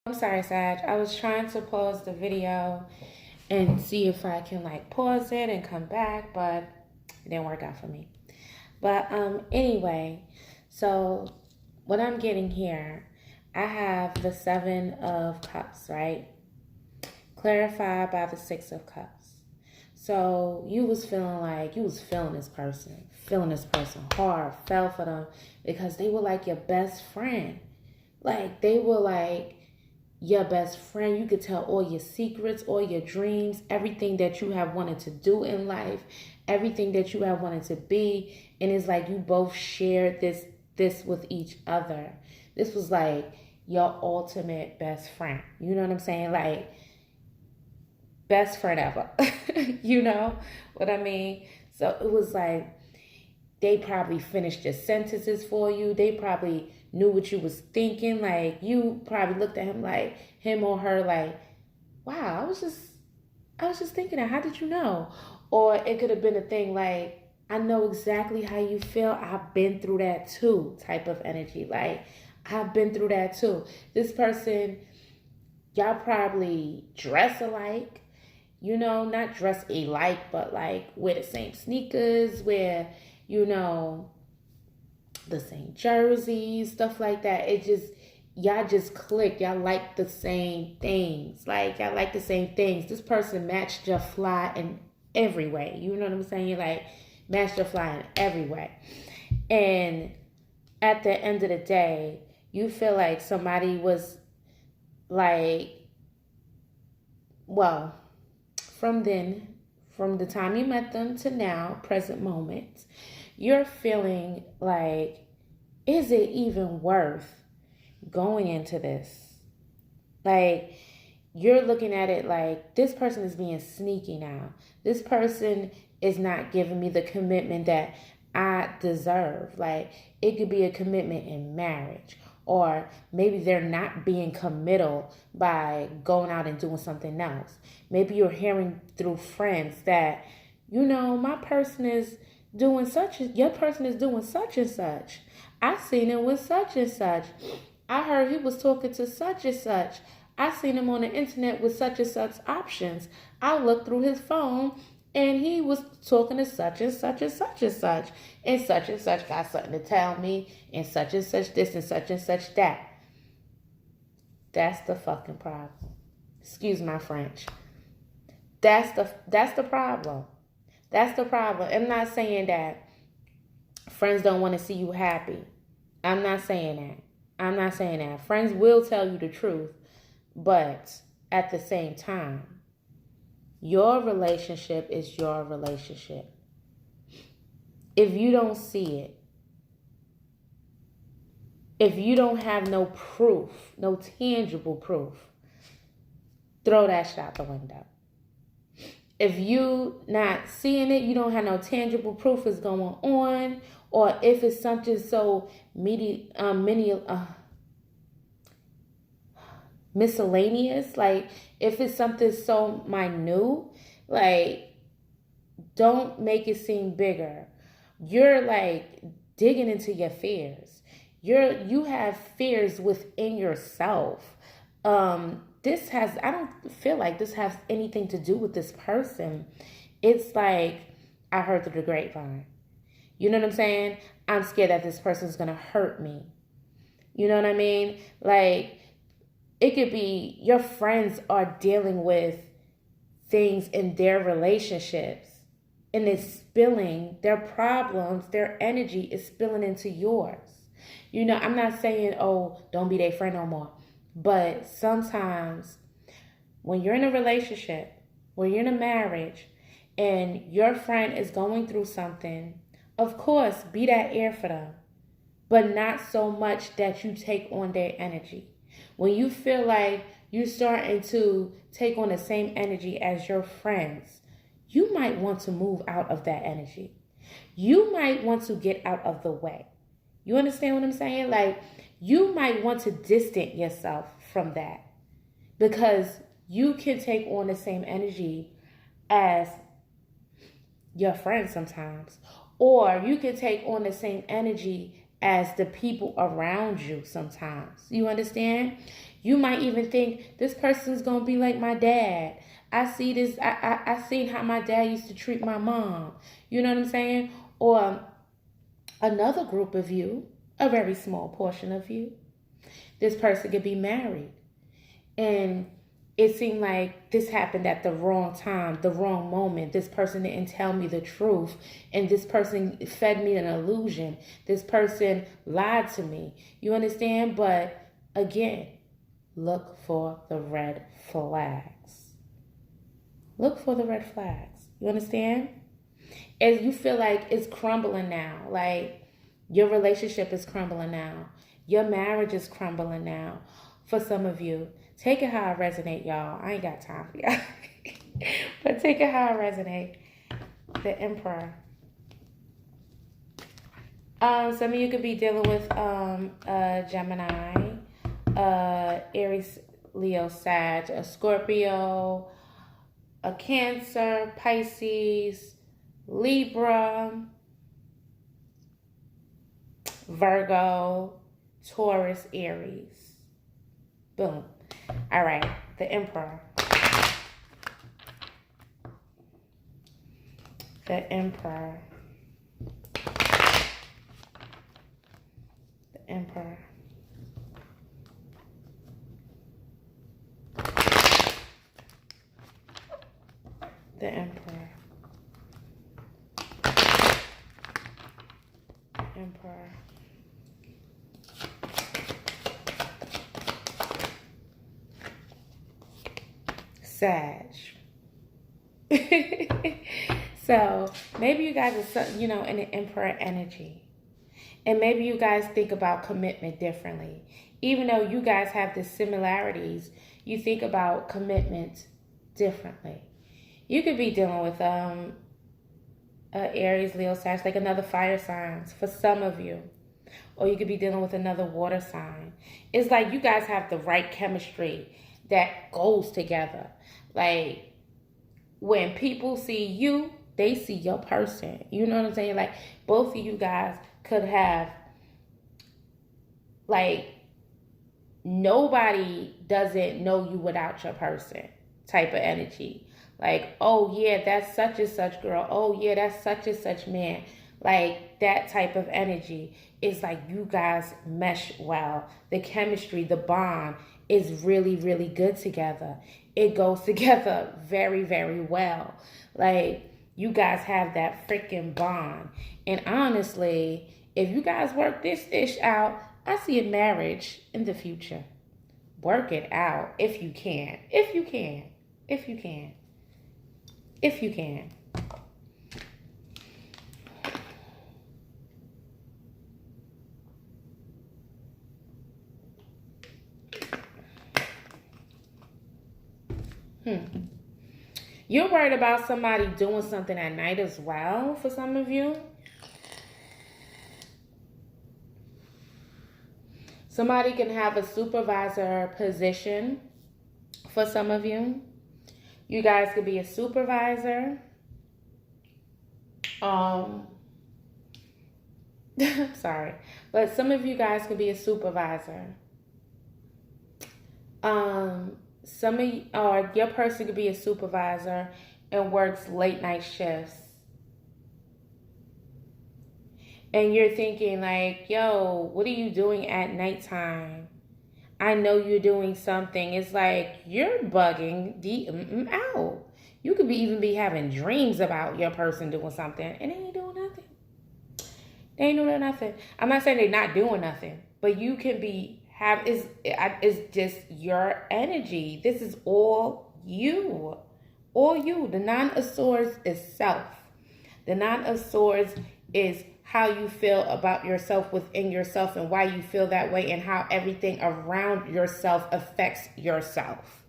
I'm sorry, Sag. I was trying to pause the video and see if I can like pause it and come back, but it didn't work out for me. But anyway, so what I'm getting here, I have the 7 of Cups, right? Clarified by the 6 of Cups. So you was feeling this person hard, fell for them because they were like your best friend. Like they were like your best friend. You could tell all your secrets, all your dreams, everything that you have wanted to do in life, everything that you have wanted to be. And it's like you both shared this with each other. This was like your ultimate best friend. You know what I'm saying? Like best friend ever. You know what I mean? So it was like they probably finished your sentences for you. They probably knew what you was thinking. Like you probably looked at him or her like, wow, I was just thinking that. How did you know? Or it could have been a thing like, I know exactly how you feel. I've been through that too, type of energy. Like, I've been through that too. This person, y'all probably dress alike. Not dress alike, but like wear the same sneakers, wear, you know, the same jerseys, stuff like that. Y'all just click. Y'all like the same things. Like, y'all like the same things. This person matched your fly in every way. You know what I'm saying? Like, matched your fly in every way. And at the end of the day, you feel like somebody was like, well, from the time you met them to now, present moment, you're feeling like, is it even worth going into this? Like, you're looking at it like, this person is being sneaky now. This person is not giving me the commitment that I deserve. Like, it could be a commitment in marriage. Or maybe they're not being committal by going out and doing something else. Maybe you're hearing through friends that, my person is doing your person is doing such and such. I seen him with such and such. I heard he was talking to such and such. I seen him on the internet with such and such options. I looked through his phone and he was talking to such and such and such and such. And such got something to tell me. And such this and such that. That's the fucking problem. Excuse my French. That's the problem. That's the problem. I'm not saying that friends don't want to see you happy. I'm not saying that. Friends will tell you the truth. But at the same time, your relationship is your relationship. If you don't see it, if you don't have no proof, no tangible proof, throw that shit out the window. If you not seeing it, you don't have no tangible proof is going on, or if it's something so miscellaneous, like if it's something so minute, like don't make it seem bigger. You're like digging into your fears. You have fears within yourself. I don't feel like this has anything to do with this person. It's like I heard through the grapevine. You know what I'm saying? I'm scared that this person's gonna hurt me. You know what I mean? Like, it could be your friends are dealing with things in their relationships and it's spilling their problems, their energy is spilling into yours. I'm not saying, oh, don't be their friend no more. But sometimes when you're in a relationship, when you're in a marriage, and your friend is going through something, of course, be that ear for them. But not so much that you take on their energy. When you feel like you're starting to take on the same energy as your friends, you might want to move out of that energy. You might want to get out of the way. You understand what I'm saying? Like, you might want to distance yourself from that because you can take on the same energy as your friends sometimes. Or you can take on the same energy as the people around you sometimes. You understand? You might even think this person's going to be like my dad. I see this, I seen how my dad used to treat my mom. You know what I'm saying? Or another group of you, a very small portion of you, this person could be married. And it seemed like this happened at the wrong time, the wrong moment. This person didn't tell me the truth. And this person fed me an illusion. This person lied to me. You understand? But again, look for the red flags. Look for the red flags. You understand? As you feel like it's crumbling now, like your relationship is crumbling now, your marriage is crumbling now. For some of you, take it how it resonate, y'all. I ain't got time for y'all. But take it how it resonate. The Emperor. Some of you could be dealing with Gemini, Aries, Leo, Sag, a Scorpio, a Cancer, Pisces, Libra, Virgo, Taurus, Aries. Boom. All right, the Emperor. The Emperor. The Emperor. The Emperor. Emperor. Sag. So maybe you guys are, in an Emperor energy. And maybe you guys think about commitment differently. Even though you guys have the similarities, you think about commitment differently. You could be dealing with Aries, Leo, Sag, like another fire signs for some of you. Or you could be dealing with another water sign. It's like you guys have the right chemistry that goes together. Like when people see you, they see your person. You know what I'm saying? Like both of you guys could have, like, nobody doesn't know you without your person type of energy. Like, oh yeah, that's such and such girl. Oh yeah, that's such and such man. Like that type of energy is like you guys mesh well. The chemistry, the bond is really, really good together. It goes together very, very well. Like you guys have that freaking bond. And honestly, if you guys work this ish out, I see a marriage in the future. Work it out if you can. If you can. If you can. If you can. You're worried about somebody doing something at night as well for some of you. Somebody can have a supervisor position for some of you. You guys could be a supervisor. Sorry. But some of you guys could be a supervisor. Some of you, or your person could be a supervisor and works late night shifts. And you're thinking like, yo, what are you doing at nighttime? I know you're doing something. It's like you're bugging the out. You could even be having dreams about your person doing something and they ain't doing nothing. They ain't doing nothing. I'm not saying they're not doing nothing, but you can be it's just your energy. This is all you. All you. The Nine of Swords is self. The Nine of Swords is how you feel about yourself within yourself and why you feel that way and how everything around yourself affects yourself.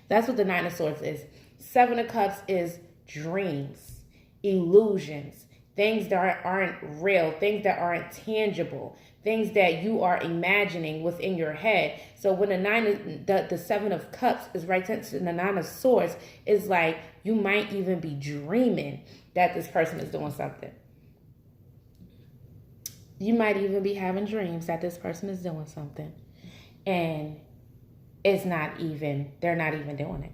That's what the Nine of Swords is. Seven of Cups is dreams, illusions, things that aren't real, things that aren't tangible, things that you are imagining within your head. So when the Seven of Cups is right next to the Nine of Swords, it's like you might even be dreaming that this person is doing something. You might even be having dreams that this person is doing something. And they're not even doing it.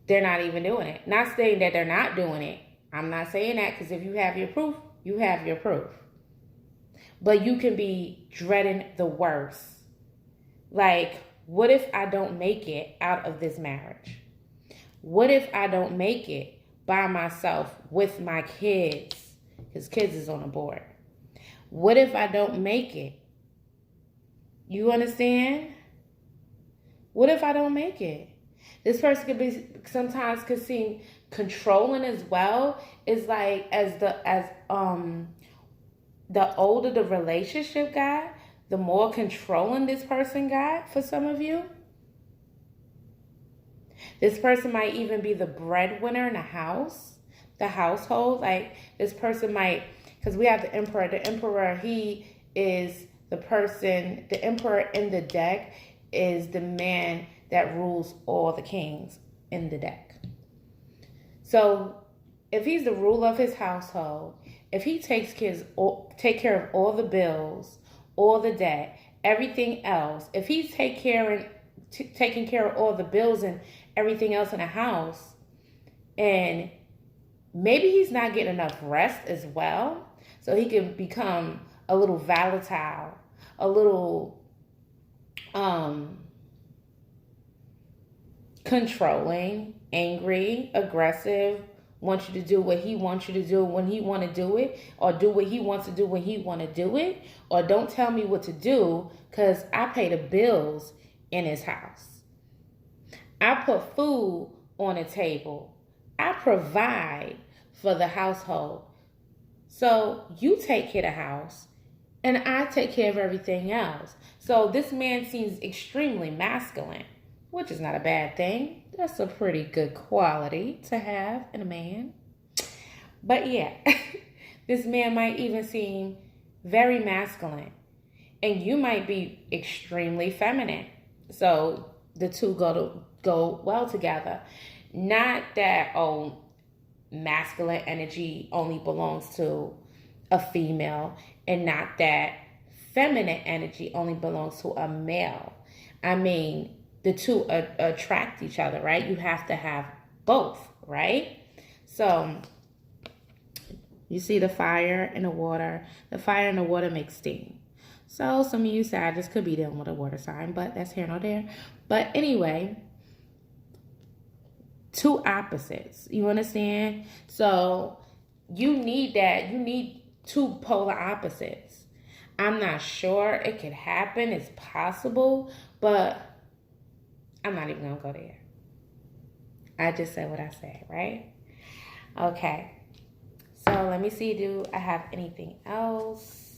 They're not even doing it. Not saying that they're not doing it. I'm not saying that, because if you have your proof, you have your proof. But you can be dreading the worst. Like, what if I don't make it out of this marriage? What if I don't make it by myself with my kids? His kids is on the board. What if I don't make it? You understand? What if I don't make it? This person sometimes could seem controlling as well. It's like as the older the relationship got, the more controlling this person got for some of you. This person might even be the breadwinner in the household. Like, this person might, because we have the emperor. The emperor, he is the person, the emperor in the deck is the man that rules all the kings in the deck. So if he's the ruler of his household, if he take care of all the bills, all the debt, everything else, if he's taking care of all the bills and everything else in the house, and maybe he's not getting enough rest as well, so he can become a little volatile, a little controlling, angry, aggressive, wants you to do what he wants you to do when he want to do it, or do what he wants to do when he want to do it, or don't tell me what to do because I pay the bills in his house. I put food on the table. I provide for the household. So you take care of the house and I take care of everything else. So this man seems extremely masculine, which is not a bad thing. That's a pretty good quality to have in a man. But yeah, this man might even seem very masculine, and you might be extremely feminine. So the two go well together. Not that, masculine energy only belongs to a female, and not that feminine energy only belongs to a male. I mean, the two attract each other, right? You have to have both, right? So you see the fire and the water. The fire and the water make steam. So some of you Sagittarius could be dealing with a water sign, but that's here nor there. But anyway, two opposites. You understand? So you need that. You need two polar opposites. I'm not sure it could happen. It's possible, but I'm not even going to go there. I just said what I said, right? Okay. So let me see. Do I have anything else?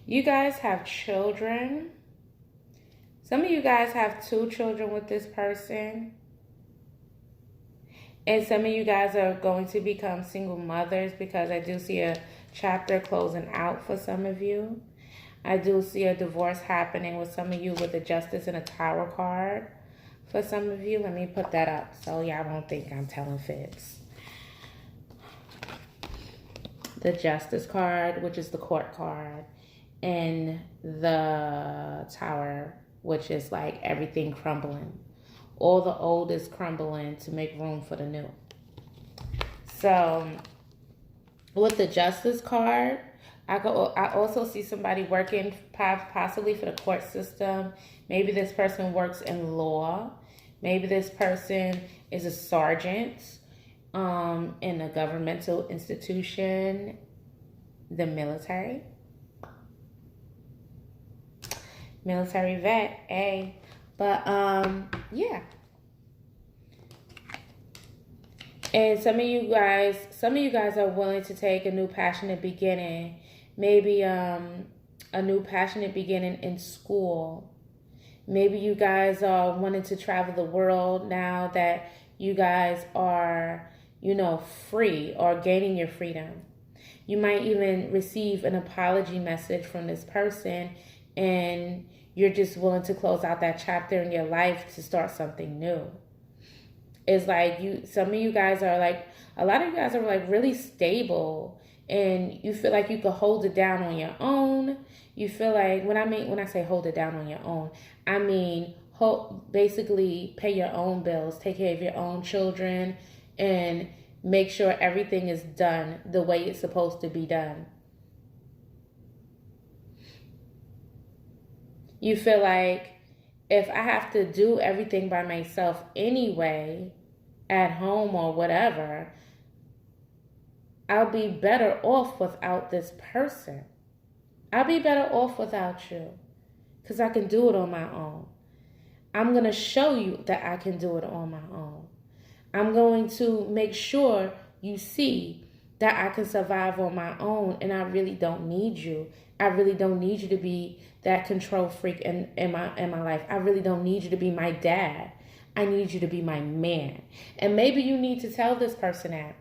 You guys have children. Some of you guys have 2 children with this person. And some of you guys are going to become single mothers, because I do see a chapter closing out for some of you. I do see a divorce happening with some of you with the Justice and a Tower card for some of you. Let me put that up so y'all don't think I'm telling fibs. The Justice card, which is the Court card, and the Tower, which is like everything crumbling. All the old is crumbling to make room for the new. So with the Justice card, I also see somebody working possibly for the court system. Maybe this person works in law. Maybe this person is a sergeant in a governmental institution, the military. Military vet, but yeah. And some of you guys are willing to take a new passionate beginning. Maybe a new passionate beginning in school. Maybe you guys are wanting to travel the world now that you guys are, free or gaining your freedom. You might even receive an apology message from this person, and you're just willing to close out that chapter in your life to start something new. It's like some of you guys are like, a lot of you guys are like really stable, and you feel like you could hold it down on your own. You feel like, when I say hold it down on your own, I mean basically pay your own bills, take care of your own children, and make sure everything is done the way it's supposed to be done. You feel like, if I have to do everything by myself anyway, at home or whatever, I'll be better off without this person. I'll be better off without you, because I can do it on my own. I'm going to show you that I can do it on my own. I'm going to make sure you see that I can survive on my own, and I really don't need you. I really don't need you to be that control freak in my life. I really don't need you to be my dad. I need you to be my man. And maybe you need to tell this person that.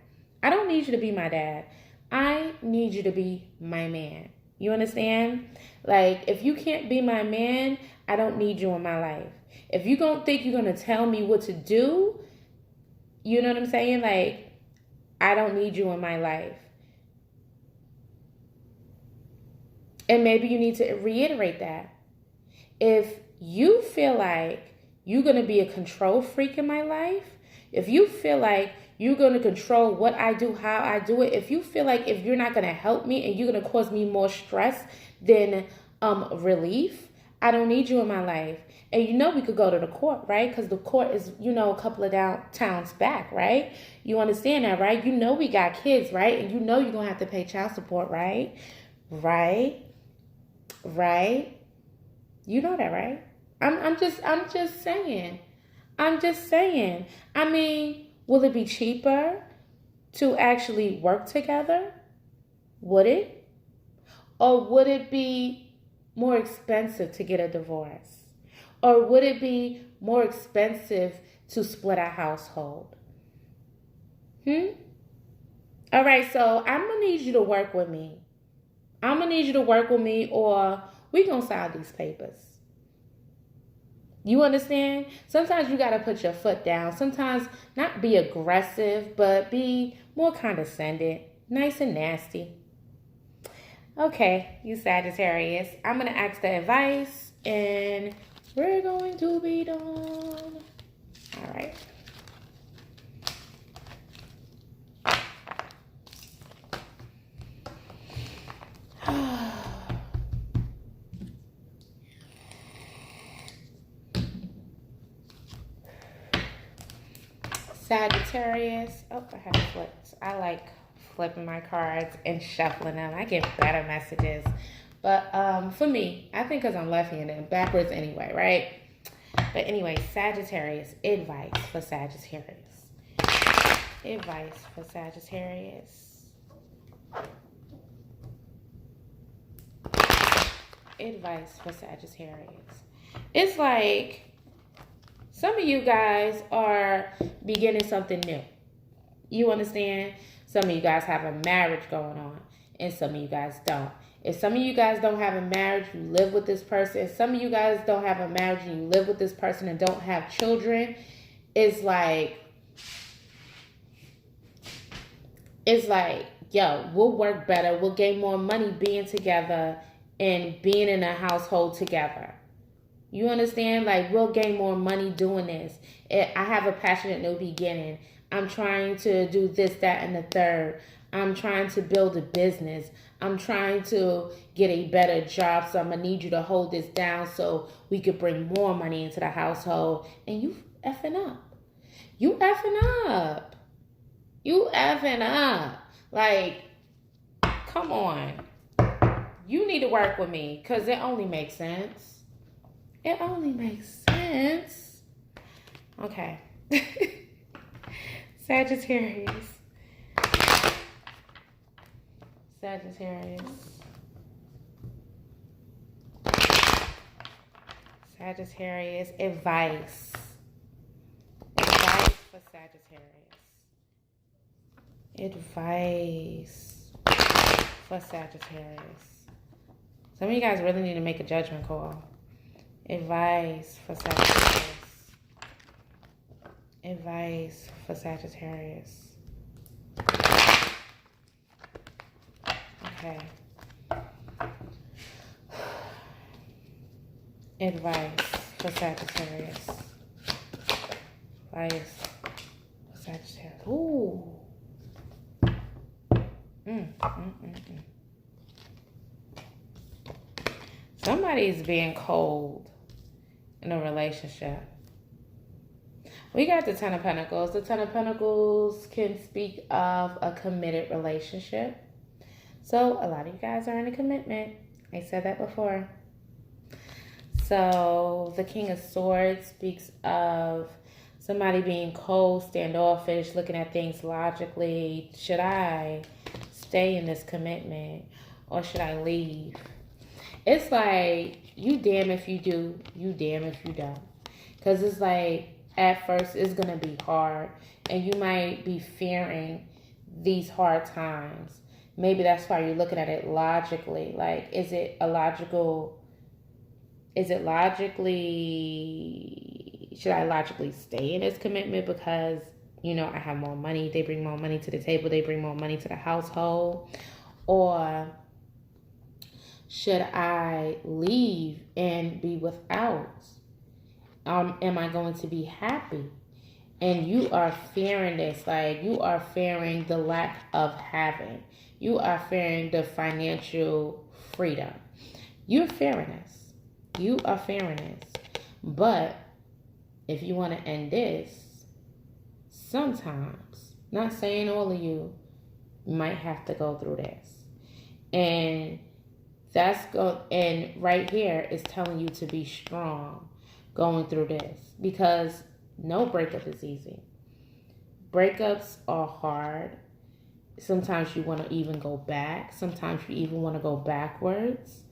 I don't need you to be my dad. I need you to be my man. You understand? Like, if you can't be my man, I don't need you in my life. If you don't think you're going to tell me what to do, you know what I'm saying? Like, I don't need you in my life. And maybe you need to reiterate that. If you feel like you're going to be a control freak in my life, if you feel like you're going to control what I do, how I do it, if you feel like if you're not going to help me and you're going to cause me more stress than relief, I don't need you in my life. And you know we could go to the court, right? Because the court is, a couple of towns back, right? You understand that, right? You know we got kids, right? And you know you're going to have to pay child support, right? Right? You know that, right? I'm just saying. I mean, will it be cheaper to actually work together? Would it? Or would it be more expensive to get a divorce? Or would it be more expensive to split a household? All right, so I'm going to need you to work with me. Or we going to sign these papers. You understand? Sometimes you got to put your foot down. Sometimes not be aggressive, but be more condescending, nice and nasty. Okay, you Sagittarius. I'm going to ask the advice, and we're going to be done. All right. Sagittarius. Oh, I have flipped. I like flipping my cards and shuffling them. I get better messages. But for me, I think because I'm left-handed, backwards anyway, right? But anyway, Sagittarius. Advice for Sagittarius. Advice for Sagittarius. Advice for Sagittarius. It's like some of you guys are beginning something new. You understand? Some of you guys have a marriage going on, and some of you guys don't. If some of you guys don't have a marriage, you live with this person. If some of you guys don't have a marriage and you live with this person and don't have children, it's like, yo, we'll work better. We'll gain more money being together and being in a household together. You understand? Like, we'll gain more money doing this. I have a passionate new beginning. I'm trying to do this, that, and the third. I'm trying to build a business. I'm trying to get a better job. So I'm going to need you to hold this down so we could bring more money into the household. And you effing up. You effing up. Like, come on. You need to work with me because it only makes sense. It only makes sense. Okay. Sagittarius. Sagittarius. Sagittarius. Advice. Advice for Sagittarius. Advice. for Sagittarius. Some of you guys really need to make a judgment call. Advice for Sagittarius. Advice for Sagittarius. Okay. Advice for Sagittarius. Advice for Sagittarius. Ooh. Somebody's being cold in a relationship. We got the Ten of Pentacles. The Ten of Pentacles can speak of a committed relationship. So a lot of you guys are in a commitment. I said that before. So the King of Swords speaks of somebody being cold, standoffish, looking at things logically. Should I stay in this commitment or should I leave? It's like, you damn if you do, you damn if you don't. Because it's like, at first it's going to be hard and you might be fearing these hard times. Maybe that's why you're looking at it logically. Like, is it logically, should I logically stay in this commitment because, you know, I have more money, they bring more money to the table, they bring more money to the household? Or should I leave and be without? Am I going to be happy? And you are fearing this, like you are fearing the lack of having. You are fearing the financial freedom. You're fearing this. You are fearing this. But if you want to end this, sometimes, not saying all of you, might have to go through this. And and right here is telling you to be strong going through this, because no breakup is easy. Breakups are hard. Sometimes you want to even go back. Sometimes you even want to go backwards.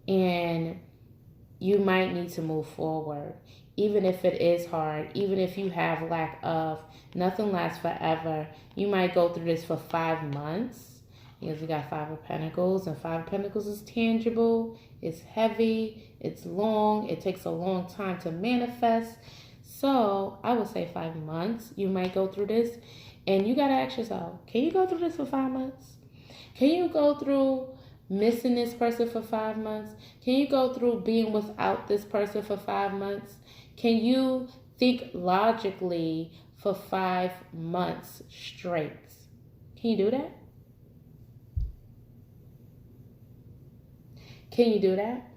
And you might need to move forward. Even if it is hard, even if you have lack of, nothing lasts forever. You might go through this for 5 months. Because we got 5 of Pentacles, and 5 of Pentacles is tangible, it's heavy, it's long, it takes a long time to manifest. So I would say 5 months you might go through this, and you got to ask yourself, can you go through this for 5 months? Can you go through missing this person for 5 months? Can you go through being without this person for 5 months? Can you think logically for 5 months straight? Can you do that? Can you do that?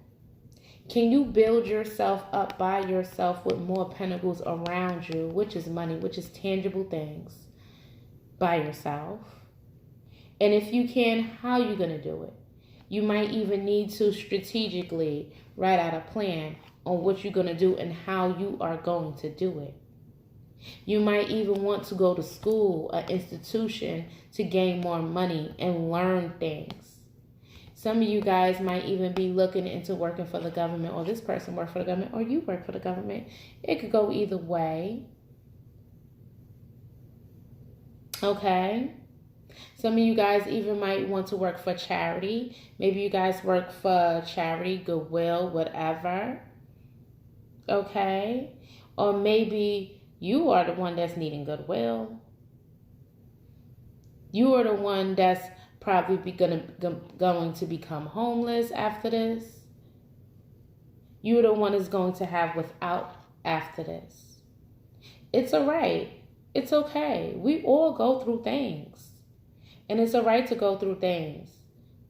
Can you build yourself up by yourself with more pentacles around you, which is money, which is tangible things, by yourself? And if you can, how are you going to do it? You might even need to strategically write out a plan on what you're going to do and how you are going to do it. You might even want to go to school, an institution, to gain more money and learn things. Some of you guys might even be looking into working for the government, or this person work for the government, or you work for the government. It could go either way. Okay? Some of you guys even might want to work for charity. Maybe you guys work for charity, Goodwill, whatever. Okay? Or maybe you are the one that's needing Goodwill. You are the one that's probably going to become homeless after this. You're the one that's going to have without after this. It's all right. It's okay. We all go through things. And it's all right to go through things.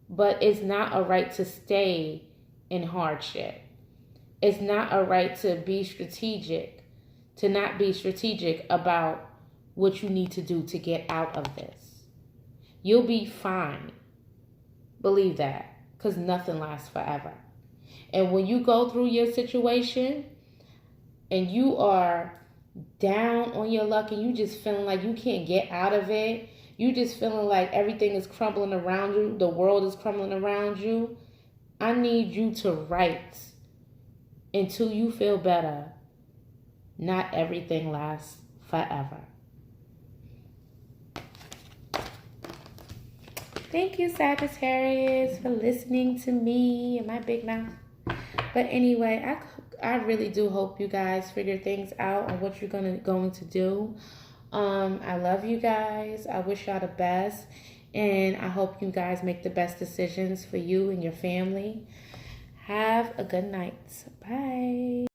But it's not a right to stay in hardship. It's not a right to be strategic, to not be strategic about what you need to do to get out of this. You'll be fine. Believe that. Because nothing lasts forever. And when you go through your situation and you are down on your luck and you just feeling like you can't get out of it, you just feeling like everything is crumbling around you, the world is crumbling around you, I need you to write until you feel better. Not everything lasts forever. Thank you, Sagittarius, for listening to me and my big mouth. But anyway, I really do hope you guys figure things out on what you're going to do. I love you guys. I wish y'all the best. And I hope you guys make the best decisions for you and your family. Have a good night. Bye.